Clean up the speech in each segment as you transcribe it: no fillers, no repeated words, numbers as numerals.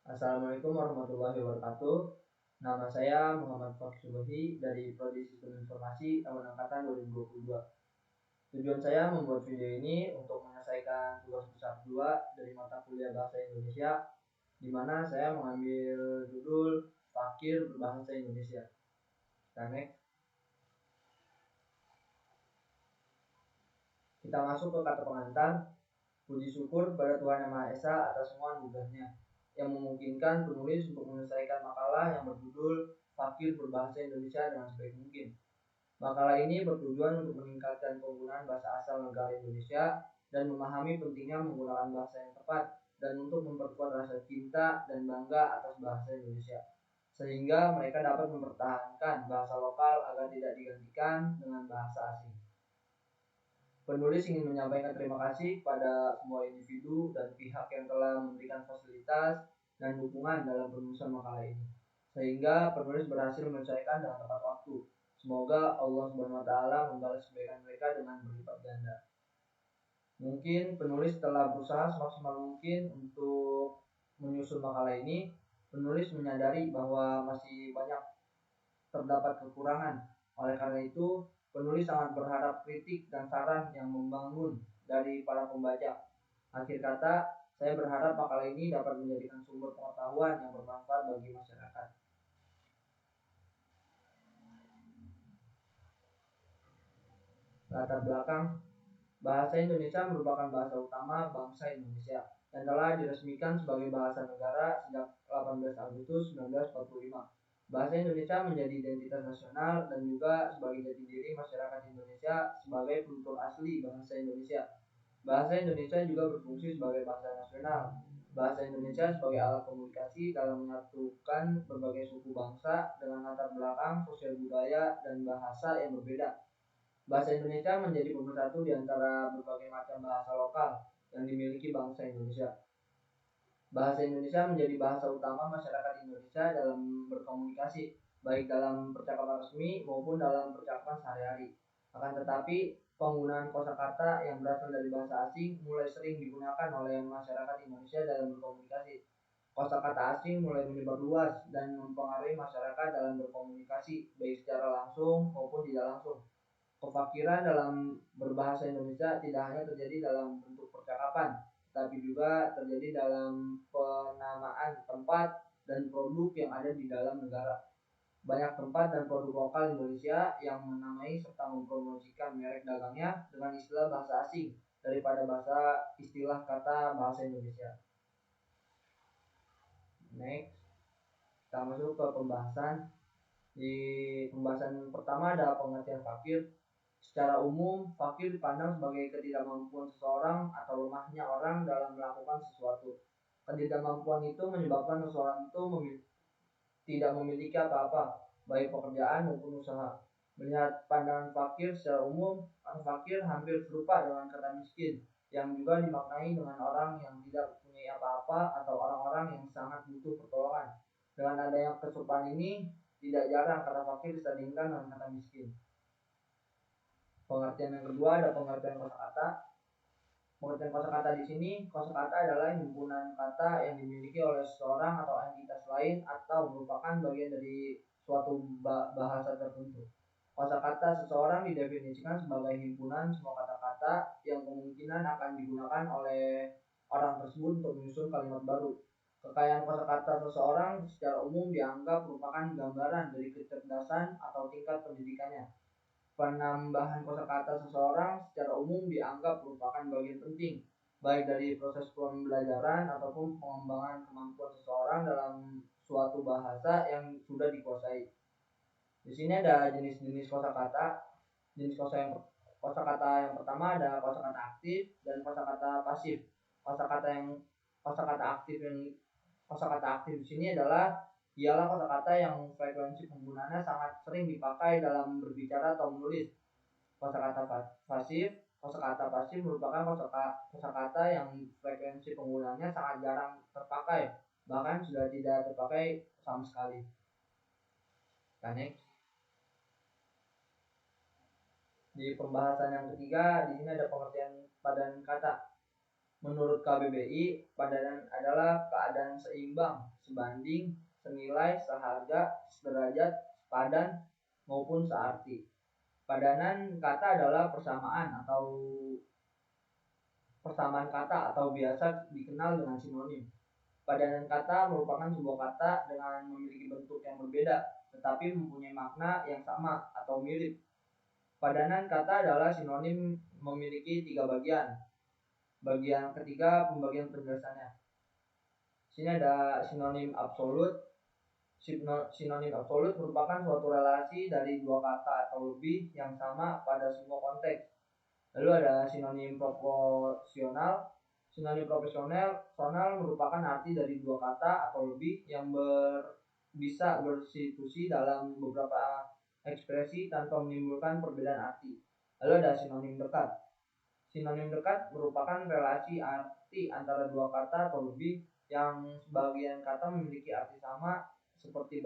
Assalamualaikum warahmatullahi wabarakatuh. Nama saya Muhammad Fakih Subahi dari Prodi Sistem Informasi tahun angkatan 2022. Tujuan saya membuat video ini untuk menyelesaikan tugas besar 2 dari mata kuliah Bahasa Indonesia, di mana saya mengambil judul Fakir Berbahasa Indonesia. Kita masuk ke kata pengantar. Puji syukur pada Tuhan Yang Maha Esa atas semua anugerahnya yang memungkinkan penulis untuk menyelesaikan makalah yang berjudul Fakir Berbahasa Indonesia dengan sebaik mungkin. Makalah ini bertujuan untuk meningkatkan penggunaan bahasa asal negara Indonesia dan memahami pentingnya menggunakan bahasa yang tepat dan untuk memperkuat rasa cinta dan bangga atas bahasa Indonesia, sehingga mereka dapat mempertahankan bahasa lokal agar tidak digantikan dengan bahasa asing. Penulis ingin menyampaikan terima kasih kepada semua individu dan pihak yang telah memberikan fasilitas dan dukungan dalam penulisan makalah ini, sehingga penulis berhasil menyelesaikan dengan tepat waktu. Semoga Allah SWT membalas kebaikan mereka dengan berlipat ganda. Mungkin penulis telah berusaha semaksimal mungkin untuk menyusun makalah ini. Penulis menyadari bahwa masih banyak terdapat kekurangan. Oleh karena itu, penulis sangat berharap kritik dan saran yang membangun dari para pembaca. Akhir kata, saya berharap makalah ini dapat menjadikan sumber pengetahuan yang bermanfaat bagi masyarakat. Latar belakang, bahasa Indonesia merupakan bahasa utama bangsa Indonesia yang telah diresmikan sebagai bahasa negara sejak 18 Agustus 1945. Bahasa Indonesia menjadi identitas nasional dan juga sebagai jati diri masyarakat Indonesia sebagai penutur asli bahasa Indonesia. Bahasa Indonesia juga berfungsi sebagai bahasa nasional. Bahasa Indonesia sebagai alat komunikasi dalam menyatukan berbagai suku bangsa dengan latar belakang sosial budaya dan bahasa yang berbeda. Bahasa Indonesia menjadi pemersatu di antara berbagai macam bahasa lokal yang dimiliki bangsa Indonesia. Bahasa Indonesia menjadi bahasa utama masyarakat Indonesia dalam berkomunikasi, baik dalam percakapan resmi maupun dalam percakapan sehari-hari. Akan tetapi, penggunaan kosakata yang berasal dari bahasa asing mulai sering digunakan oleh masyarakat Indonesia dalam berkomunikasi. Kosakata asing mulai menyebar luas dan mempengaruhi masyarakat dalam berkomunikasi, baik secara langsung maupun tidak langsung. Kefakiran dalam berbahasa Indonesia tidak hanya terjadi dalam bentuk percakapan, tapi juga terjadi dalam penamaan tempat dan produk yang ada di dalam negara. Banyak tempat dan produk lokal Indonesia yang menamai serta mempromosikan merek dagangnya dengan istilah bahasa asing daripada istilah kata bahasa Indonesia. Next, kita masuk ke pembahasan. Di pembahasan pertama ada pengertian fakir. Secara umum, fakir dipandang sebagai ketidakmampuan seseorang atau lemahnya orang dalam melakukan sesuatu. Ketidakmampuan itu menyebabkan seseorang itu tidak memiliki apa-apa, baik pekerjaan maupun usaha. Melihat pandangan fakir secara umum, kata fakir hampir serupa dengan kata miskin, yang juga dimaknai dengan orang yang tidak mempunyai apa-apa atau orang-orang yang sangat butuh pertolongan. Dengan adanya keserupaan ini, tidak jarang kata fakir disandingkan dengan kata miskin. Pengertian yang kedua ada pengertian kosakata. Pengertian kosakata di sini, kosakata adalah himpunan kata yang dimiliki oleh seseorang atau entitas lain atau merupakan bagian dari suatu bahasa tertentu. Kosakata seseorang didefinisikan sebagai himpunan semua kata-kata yang kemungkinan akan digunakan oleh orang tersebut untuk menyusun kalimat baru. Kekayaan kosakata seseorang secara umum dianggap merupakan gambaran dari kecerdasan atau tingkat pendidikannya. Penambahan kosakata seseorang secara umum dianggap merupakan bagian penting, baik dari proses pembelajaran ataupun pengembangan kemampuan seseorang dalam suatu bahasa yang sudah dikuasai. Di sini ada jenis-jenis kosakata. Jenis kosakata yang pertama ada kosakata aktif dan kosakata pasif. Kosakata aktif di sini ialah kosakata yang frekuensi penggunaannya sangat sering dipakai dalam berbicara atau menulis. Kosakata pasif merupakan kosakata yang frekuensi penggunaannya sangat jarang terpakai, bahkan sudah tidak terpakai sama sekali. Next. Di pembahasan yang ketiga, di sini ada pengertian padan kata. Menurut KBBI, padanan adalah keadaan seimbang, sebanding, senilai, seharga, sederajat, sepadan, maupun searti. Padanan kata adalah persamaan kata atau biasa dikenal dengan sinonim. Padanan kata merupakan sebuah kata dengan memiliki bentuk yang berbeda, tetapi mempunyai makna yang sama atau mirip. Padanan kata adalah sinonim memiliki 3 bagian. Bagian ketiga pembagian penjelasannya. Sini ada sinonim absolut. Sinonim absolut merupakan suatu relasi dari dua kata atau lebih yang sama pada semua konteks. Lalu ada sinonim proporsional. Sinonim proporsional merupakan arti dari dua kata atau lebih yang bisa bersubstitusi dalam beberapa ekspresi tanpa menimbulkan perbedaan arti. Lalu ada sinonim dekat. Sinonim dekat merupakan relasi arti antara dua kata atau lebih yang sebagian kata memiliki arti sama seperti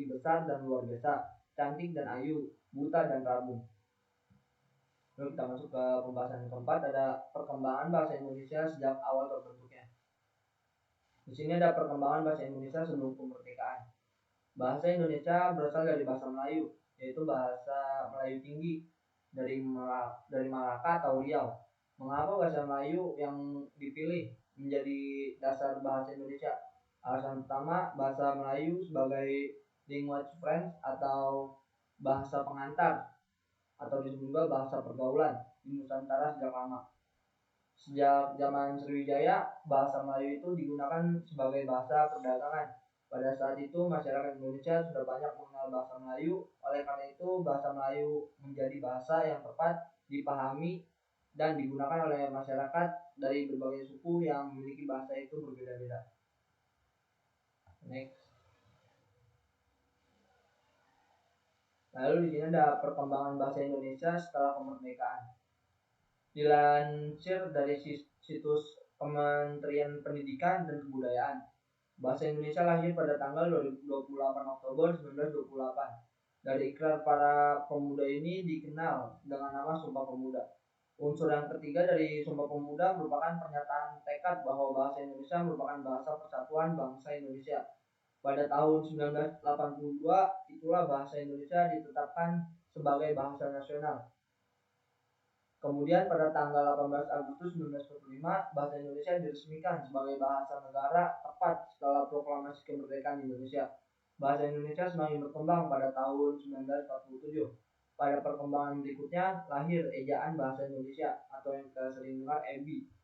besar dan luar biasa, cantik dan ayu, buta dan rabun. Lalu kita masuk ke pembahasan yang keempat, ada perkembangan bahasa Indonesia sejak awal terbentuknya. Di sini ada perkembangan bahasa Indonesia sebelum kemerdekaan. Bahasa Indonesia berasal dari bahasa Melayu, yaitu bahasa Melayu tinggi dari Malaka atau Riau. Mengapa bahasa Melayu yang dipilih menjadi dasar bahasa Indonesia? Alasan pertama, bahasa Melayu sebagai language friends atau bahasa pengantar atau disebut juga bahasa pergaulan di Nusantara sejak lama. Sejak zaman Sriwijaya, bahasa Melayu itu digunakan sebagai bahasa perdagangan. Pada saat itu, masyarakat Indonesia sudah banyak mengenal bahasa Melayu. Oleh karena itu, bahasa Melayu menjadi bahasa yang tepat dipahami dan digunakan oleh masyarakat dari berbagai suku yang memiliki bahasa itu berbeda-beda. Next. Lalu di sini ada perkembangan bahasa Indonesia setelah kemerdekaan. Dilansir dari situs Kementerian Pendidikan dan Kebudayaan, bahasa Indonesia lahir pada tanggal 28 Oktober 1928. Dari ikrar para pemuda ini dikenal dengan nama Sumpah Pemuda. Unsur yang ketiga dari Sumpah Pemuda merupakan pernyataan tekad bahwa bahasa Indonesia merupakan bahasa persatuan bangsa Indonesia. Pada tahun 1982, itulah bahasa Indonesia ditetapkan sebagai bahasa nasional. Kemudian pada tanggal 18 Agustus 1945, bahasa Indonesia diresmikan sebagai bahasa negara tepat setelah proklamasi kemerdekaan Indonesia. Bahasa Indonesia semakin berkembang pada tahun 1947. Pada perkembangan berikutnya lahir ejaan bahasa Indonesia atau yang kita sering dengar EBI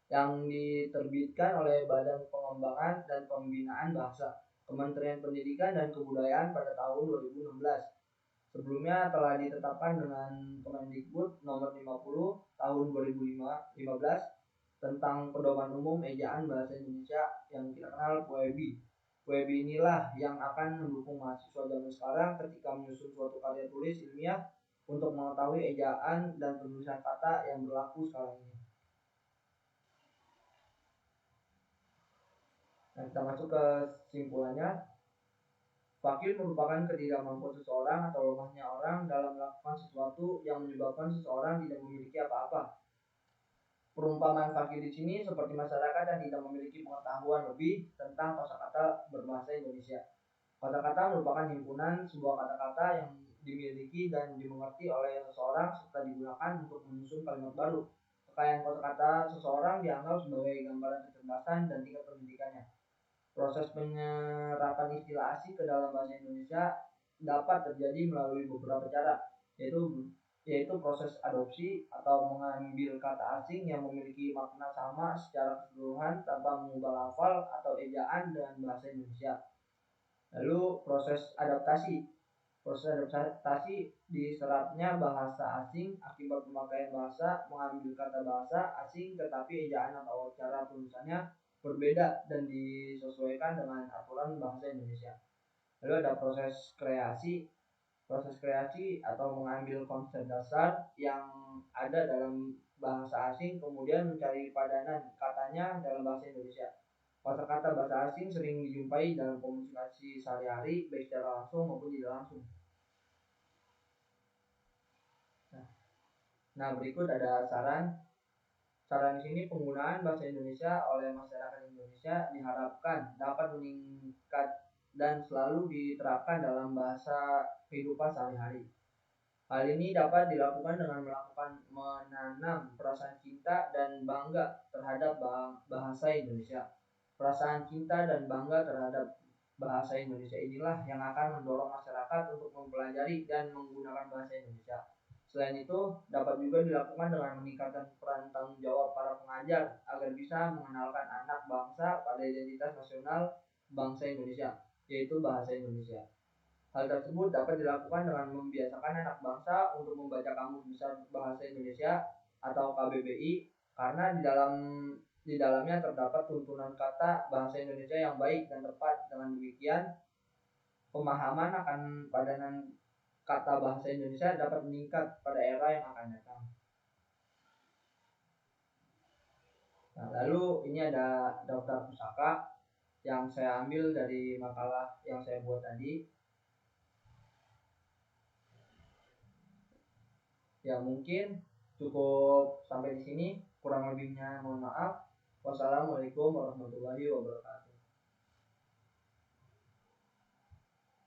yang diterbitkan oleh Badan Pengembangan dan Pembinaan Bahasa, Kementerian Pendidikan dan Kebudayaan pada tahun 2016. Sebelumnya telah ditetapkan dengan Kemendikbud nomor 50 tahun 2015 tentang pedoman umum ejaan bahasa Indonesia yang kita kenal PUEBI. PUEBI inilah yang akan mendukung mahasiswa zaman sekarang ketika menyusun suatu karya tulis ilmiah untuk mengetahui ejaan dan penulisan kata yang berlaku sekarang ini. Nah, kita masuk ke kesimpulannya. Fakir merupakan ketidakmampuan seseorang atau lemahnya orang dalam melakukan sesuatu yang menyebabkan seseorang tidak memiliki apa-apa. Perumpamaan fakir di sini seperti masyarakat yang tidak memiliki pengetahuan lebih tentang kosakata berbahasa Indonesia. Kosakata merupakan himpunan sebuah kata-kata yang dimiliki dan dimengerti oleh seseorang serta digunakan untuk menyusun kalimat baru. Kekayaan kosakata seseorang dianggap sebagai gambaran kecerdasan dan tingkat pendidikannya. Proses penyerapan istilah asing ke dalam bahasa Indonesia dapat terjadi melalui beberapa cara, yaitu proses adopsi atau mengambil kata asing yang memiliki makna sama secara keseluruhan tanpa mengubah lafal atau ejaan dengan bahasa Indonesia. Lalu proses adaptasi. Proses adaptasi diserapnya bahasa asing akibat pemakaian bahasa mengambil kata bahasa asing tetapi ejaan atau cara tulisannya berbeda dan disesuaikan dengan aturan bahasa Indonesia. Lalu ada proses kreasi. Proses kreasi atau mengambil konsep dasar yang ada dalam bahasa asing kemudian mencari padanan katanya dalam bahasa Indonesia. Kosakata bahasa asing sering dijumpai dalam komunikasi sehari-hari baik secara langsung maupun tidak langsung. Nah, berikut ada saran. Saran di sini penggunaan bahasa Indonesia oleh masyarakat Indonesia diharapkan dapat meningkat dan selalu diterapkan dalam bahasa kehidupan sehari-hari. Hal ini dapat dilakukan dengan melakukan menanam perasaan cinta dan bangga terhadap bahasa Indonesia. Perasaan cinta dan bangga terhadap bahasa Indonesia inilah yang akan mendorong masyarakat untuk mempelajari dan menggunakan bahasa Indonesia. Selain itu, dapat juga dilakukan dengan meningkatkan peran tanggung jawab para pengajar agar bisa mengenalkan anak bangsa pada identitas nasional bangsa Indonesia, yaitu bahasa Indonesia. Hal tersebut dapat dilakukan dengan membiasakan anak bangsa untuk membaca Kamus Besar Bahasa Indonesia atau KBBI, karena di dalamnya terdapat tuntunan kata bahasa Indonesia yang baik dan tepat. Dengan demikian, pemahaman akan padanan kata bahasa Indonesia dapat meningkat pada era yang akan datang. Nah, lalu ini ada daftar pusaka yang saya ambil dari makalah yang saya buat tadi. Ya mungkin cukup sampai di sini. Kurang lebihnya mohon maaf. Wassalamualaikum warahmatullahi wabarakatuh.